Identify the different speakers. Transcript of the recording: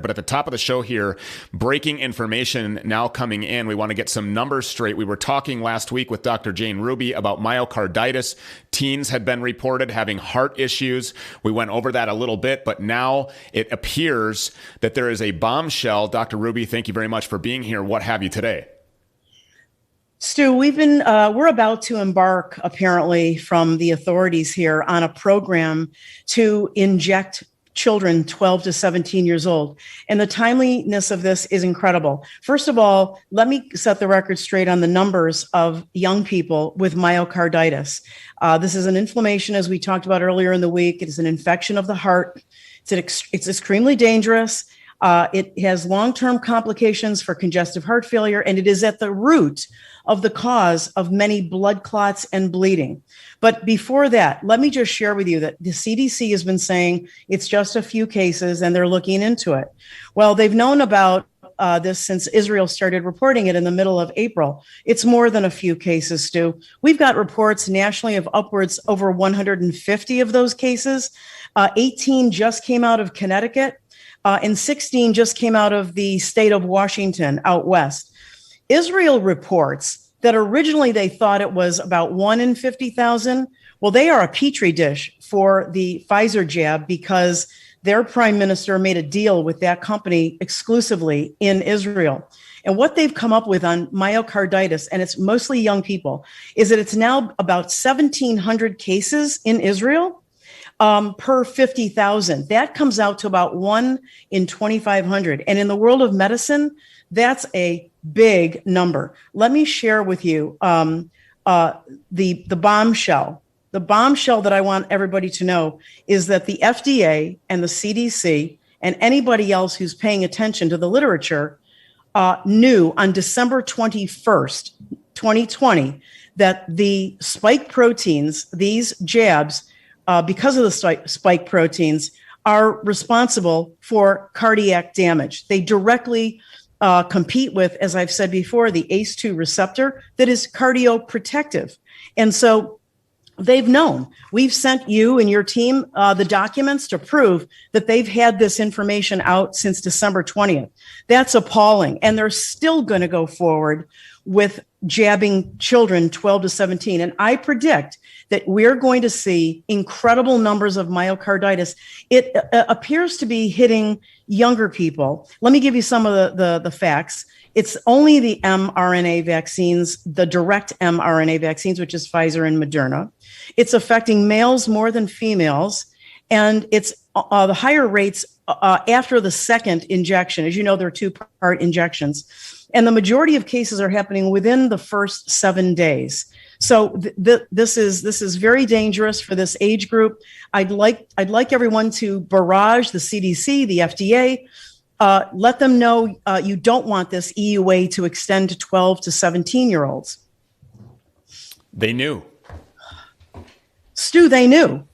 Speaker 1: But at the top of the show here, breaking information now coming in. We want to get some numbers straight. We were talking last week with Dr. Jane Ruby about myocarditis. Teens had been reported having heart issues. We went over that a little bit, but now it appears that there is a bombshell. Dr. Ruby, thank you very much for being here. What have you today?
Speaker 2: Stu, we're about to embark, apparently, from the authorities here on a program to inject children 12 to 17 years old. And the timeliness of this is incredible. First of all, let me set the record straight on the numbers of young people with myocarditis. This is an inflammation, as we talked about earlier in the week. It is an infection of the heart. It's extremely dangerous. It has long-term complications for congestive heart failure, and it is at the root of the cause of many blood clots and bleeding. But before that, let me just share with you that the CDC has been saying it's just a few cases and they're looking into it. Well, they've known about this since Israel started reporting it in the middle of April. It's more than a few cases, Stu. We've got reports nationally of upwards over 150 of those cases. 18 just came out of Connecticut, and 16 just came out of the state of Washington out west. Israel reports that originally they thought it was about 1 in 50,000. Well, they are a petri dish for the Pfizer jab because their prime minister made a deal with that company exclusively in Israel. And what they've come up with on myocarditis, and it's mostly young people, is that it's now about 1,700 cases in Israel per 50,000. That comes out to about 1 in 2,500. And in the world of medicine, that's a big number. Let me share with you the bombshell. The bombshell that I want everybody to know is that the FDA and the CDC and anybody else who's paying attention to the literature knew on December 21st, 2020, that the spike proteins, these jabs, because of the spike proteins, are responsible for cardiac damage. They directly compete with, as I've said before, the ACE2 receptor that is cardioprotective. And so they've known. We've sent you and your team the documents to prove that they've had this information out since December 20th. That's appalling. And they're still going to go forward with jabbing children 12 to 17. And I predict that we're going to see incredible numbers of myocarditis. It appears to be hitting younger people. Let me give you some of the facts. It's only the mRNA vaccines, the direct mRNA vaccines, which is Pfizer and Moderna. It's affecting males more than females. And it's the higher rates after the second injection. As you know, there are two-part injections. And the majority of cases are happening within the first 7 days. So this is very dangerous for this age group. I'd like everyone to barrage the CDC, the FDA. Let them know you don't want this EUA to extend to 12 to 17-year-olds.
Speaker 1: They knew.
Speaker 2: Stu, they knew.